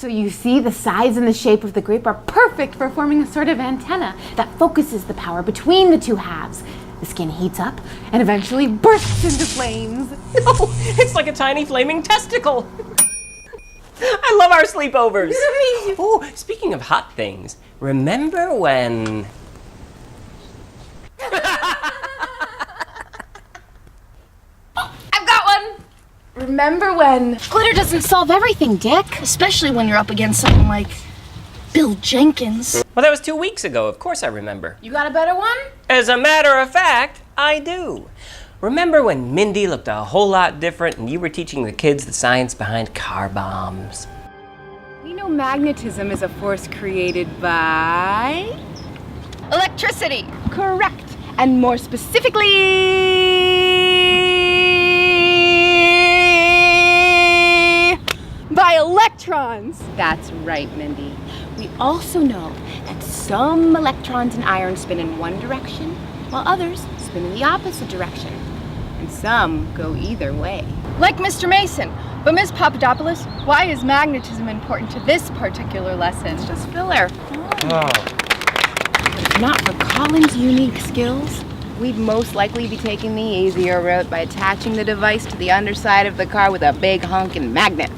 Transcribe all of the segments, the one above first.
So you see, the size and the shape of the grape are perfect for forming a sort of antenna that focuses the power between the two halves. The skin heats up and eventually bursts into flames. Oh, it's like a tiny flaming testicle. I love our sleepovers. Oh, speaking of hot things, remember when... I've got one! Remember when... Glitter doesn't solve everything, Dick. Especially when you're up against someone like Bill Jenkins. Well, that was 2 weeks ago. Of course I remember. You got a better one? As a matter of fact, I do. Remember when Mindy looked a whole lot different and you were teaching the kids the science behind car bombs? We know magnetism is a force created by... Electricity. Correct. And more specifically... by electrons. That's right, Mindy. We also know that some electrons in iron spin in one direction, while others spin in the opposite direction. And some go either way. Like Mr. Mason. But Ms. Papadopoulos, why is magnetism important to this particular lesson? It's just filler. If not for Colin's unique skills, we'd most likely be taking the easier route by attaching the device to the underside of the car with a big honkin' magnet.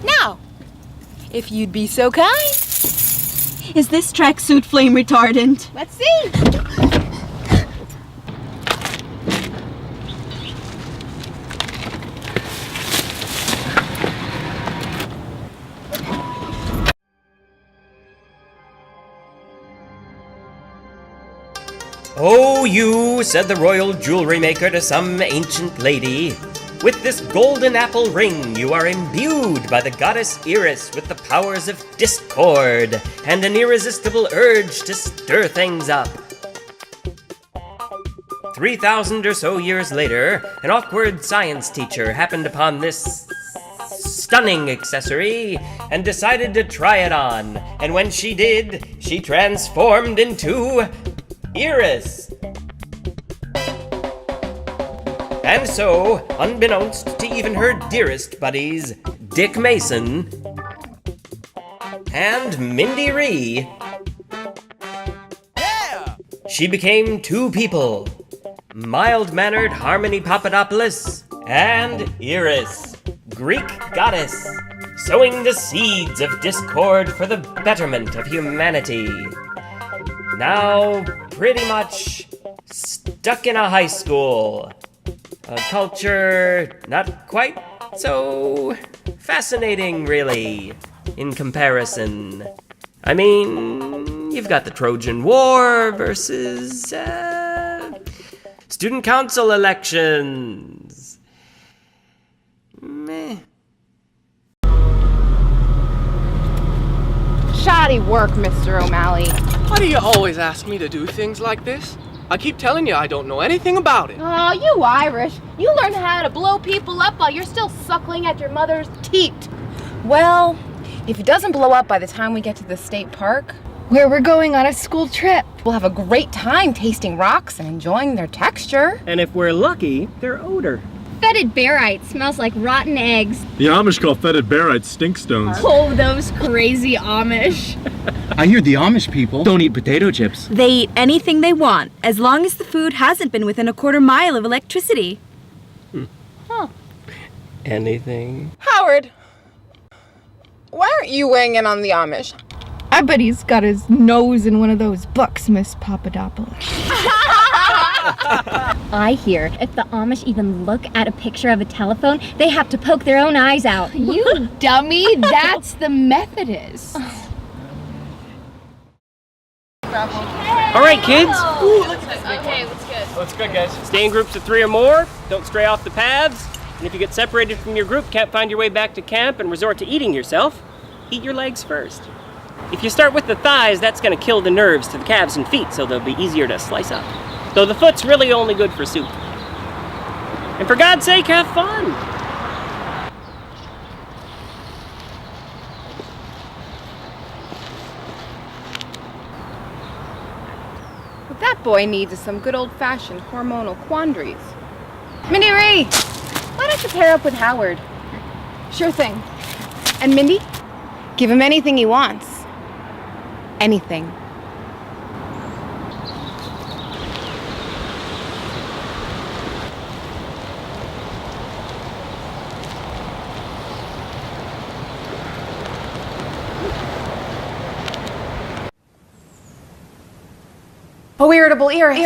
Now, if you'd be so kind. Is this tracksuit flame retardant? Let's see. "Oh, you," said the royal jewelry maker to some ancient lady, "with this golden apple ring you are imbued by the goddess Eris with the powers of discord and an irresistible urge to stir things up." 3,000 or so years later, an awkward science teacher happened upon this stunning accessory and decided to try it on. And when she did, she transformed into Eris. And so, unbeknownst to even her dearest buddies, Dick Mason and Mindy Ree, she became two people, mild-mannered Harmony Papadopoulos and Eris, Greek goddess, sowing the seeds of discord for the betterment of humanity. Now, pretty much stuck in a high school. A culture not quite so fascinating, really, in comparison. I mean, you've got the Trojan War versus student council elections. Meh. Shoddy work, Mr. O'Malley. Why do you always ask me to do things like this? I keep telling you I don't know anything about it. Oh, you Irish. You learn how to blow people up while you're still suckling at your mother's teat. Well, if it doesn't blow up by the time we get to the state park, where we're going on a school trip, we'll have a great time tasting rocks and enjoying their texture. And if we're lucky, their odor. Fetid barite smells like rotten eggs. The Amish call fetid barite stinkstones. Oh, those crazy Amish. I hear the Amish people don't eat potato chips. They eat anything they want, as long as the food hasn't been within a quarter mile of electricity. Anything? Howard, why aren't you weighing in on the Amish? I bet he's got his nose in one of those books, Miss Papadopoulos. I hear if the Amish even look at a picture of a telephone, they have to poke their own eyes out. You dummy, that's the Methodists. All right, kids. Okay, what's good? What's good, guys? Stay in groups of 3 or more. Don't stray off the paths. And if you get separated from your group, can't find your way back to camp, and resort to eating yourself, eat your legs first. If you start with the thighs, that's going to kill the nerves to the calves and feet, so they'll be easier to slice up. Though the foot's really only good for soup. And for God's sake, have fun! What that boy needs is some good old-fashioned hormonal quandaries. Mindy Ree, why don't you pair up with Howard? Sure thing. And Mindy? Give him anything he wants. Anything. Oh, irritable Eris.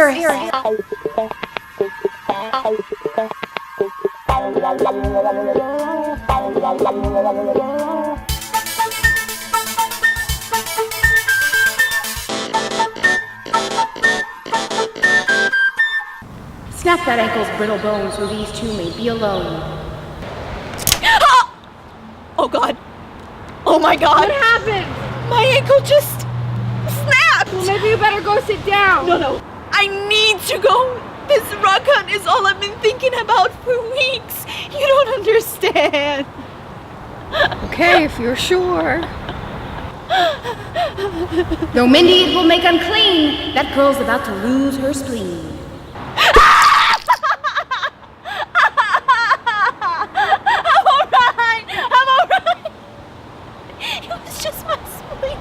Snap that ankle's brittle bones so these two may be alone. Oh God. Oh my God. What happened? My ankle just snapped. Well, maybe you better go sit down. No. I need to go. This rock hunt is all I've been thinking about for weeks. You don't understand. Okay, if you're sure. Though Mindy it will make unclean, that girl's about to lose her spleen. I'm alright. It was just my spleen.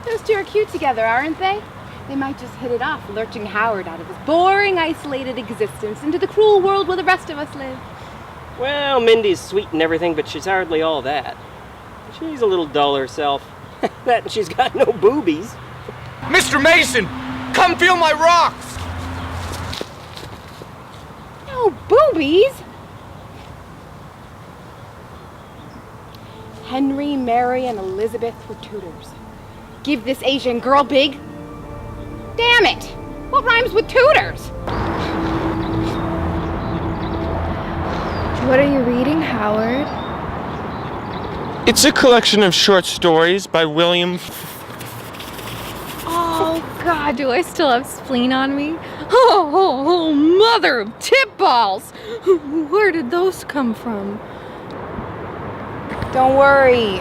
Those two are cute together, aren't they? They might just hit it off, lurching Howard out of his boring, isolated existence into the cruel world where the rest of us live. Well, Mindy's sweet and everything, but she's hardly all that. She's a little dull herself. That and she's got no boobies. Mr. Mason, come feel my rocks! No boobies! Henry, Mary, and Elizabeth were tutors. Give this Asian girl big. Damn it! What rhymes with tutors? What are you reading, Howard? It's a collection of short stories by William. Oh, God, do I still have spleen on me? Oh, mother of tip balls! Where did those come from? Don't worry.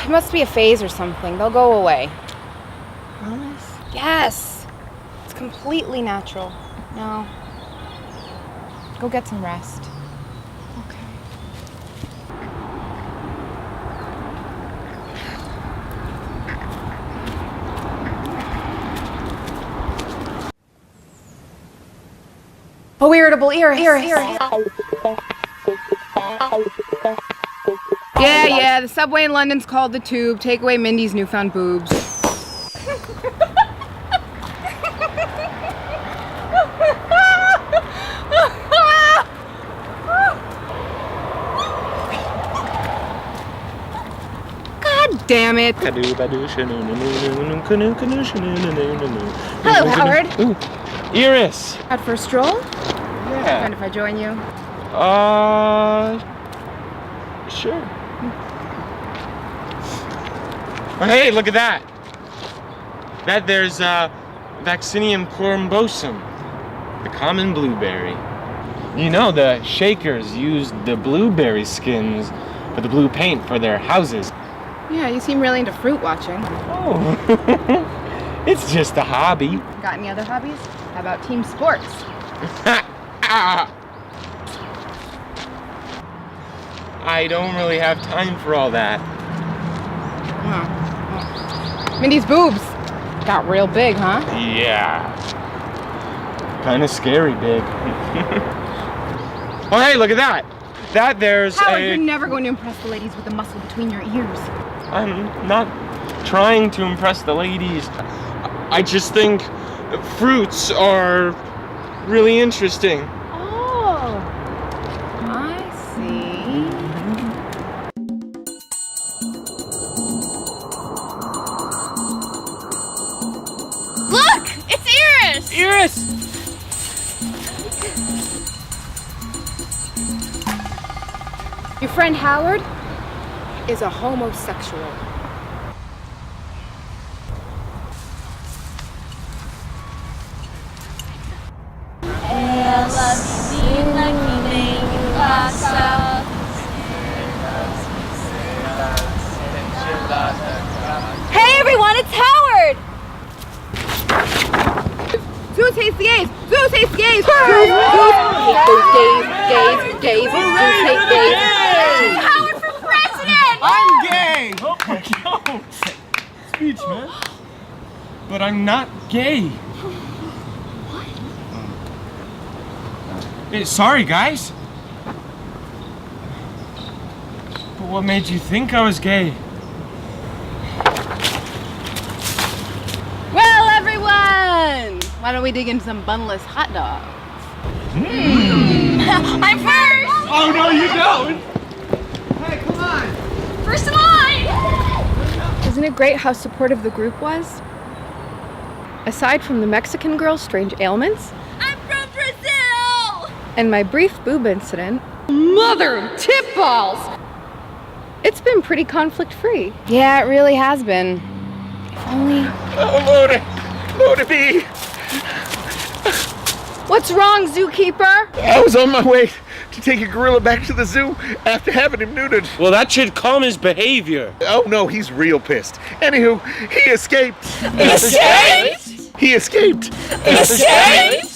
It must be a phase or something. They'll go away. Promise? Yes! It's completely natural. No. Go get some rest. Oh, irritable Eris. Yeah, the subway in London's called the Tube. Take away Mindy's newfound boobs. God damn it. Hello, Howard. Ooh, Eris. Out for a stroll? Yeah. Mind if I join you? Sure. Oh, hey, look at that. There's Vaccinium corymbosum, the common blueberry. You know, the Shakers used the blueberry skins for the blue paint for their houses. Yeah, you seem really into fruit watching. Oh, it's just a hobby. Got any other hobbies? How about team sports? I don't really have time for all that. Mindy's boobs got real big, huh? Yeah. Kind of scary big. Oh, hey, look at that. There's Howard, you're never going to impress the ladies with the muscle between your ears. I'm not trying to impress the ladies. I just think fruits are really interesting. Oh, I see. Look! It's Eris! Eris! Your friend Howard is a homosexual. Hey, everyone, it's Howard! Zeus hates the gays! Zeus hates gays! Zeus hates those gays! Zeus hates gays! Howard for president! I'm gay! Oh my God. Speech, man. But I'm not gay. What? Sorry, guys. But what made you think I was gay? Well, everyone! Why don't we dig into some bunless hot dogs? I'm first! Oh, no, you don't! First in line! Isn't it great how supportive the group was? Aside from the Mexican girl's strange ailments I'm from Brazil! and my brief boob incident, mother of tip balls! It's been pretty conflict-free. Yeah, it really has been. If only... Load B. What's wrong, zookeeper? I was on my way to take a gorilla back to the zoo after having him neutered. Well, that should calm his behavior. Oh no, he's real pissed. Anywho, he escaped. Escaped? He escaped. Escaped?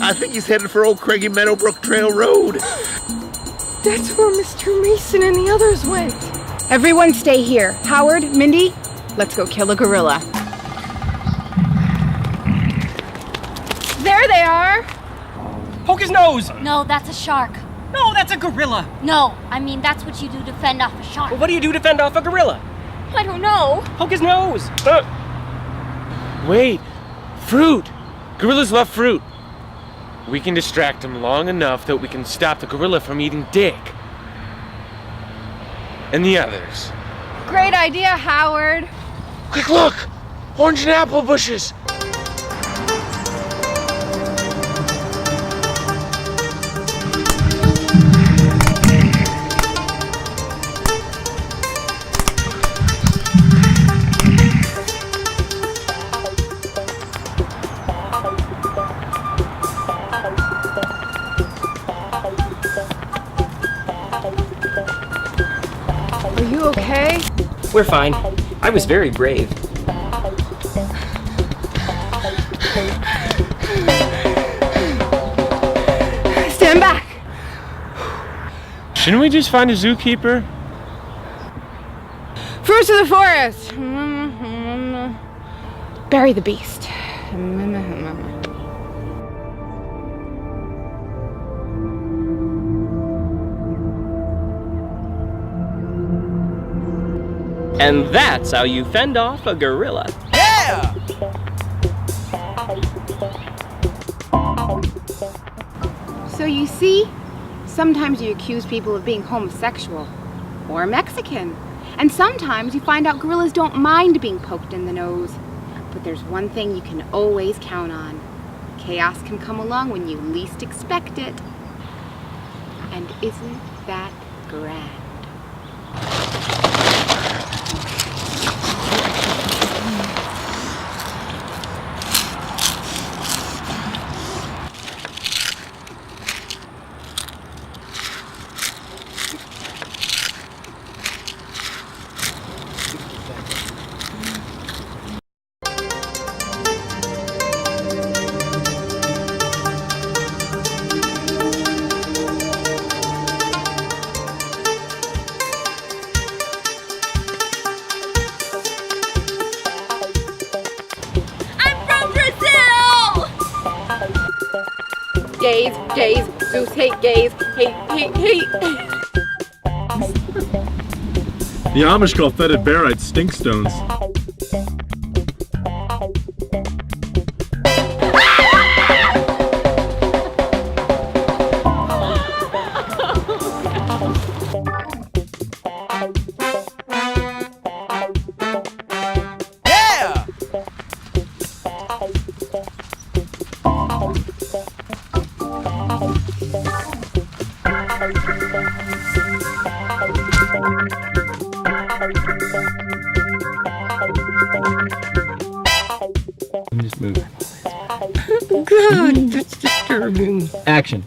I think he's headed for old Craigie Meadowbrook Trail Road. That's where Mr. Mason and the others went. Everyone stay here. Howard, Mindy, let's go kill a gorilla. There they are! Poke his nose! No, that's a shark. No, that's a gorilla. No, I mean that's what you do to fend off a shark. Well, what do you do to fend off a gorilla? I don't know. Poke his nose. Wait, fruit. Gorillas love fruit. We can distract him long enough that we can stop the gorilla from eating Dick. And the others. Great idea, Howard. Quick look! Orange and apple bushes! Are you okay? We're fine. I was very brave. Stand back! Shouldn't we just find a zookeeper? Fruits of the forest! Bury the beast. And that's how you fend off a gorilla. Yeah! So you see, sometimes you accuse people of being homosexual or Mexican. And sometimes you find out gorillas don't mind being poked in the nose. But there's one thing you can always count on. Chaos can come along when you least expect it. And isn't that grand? Gays, gays, Zeus hate gays, hate. The Amish call fetid barites stinkstones. Just move. God, that's disturbing. Action.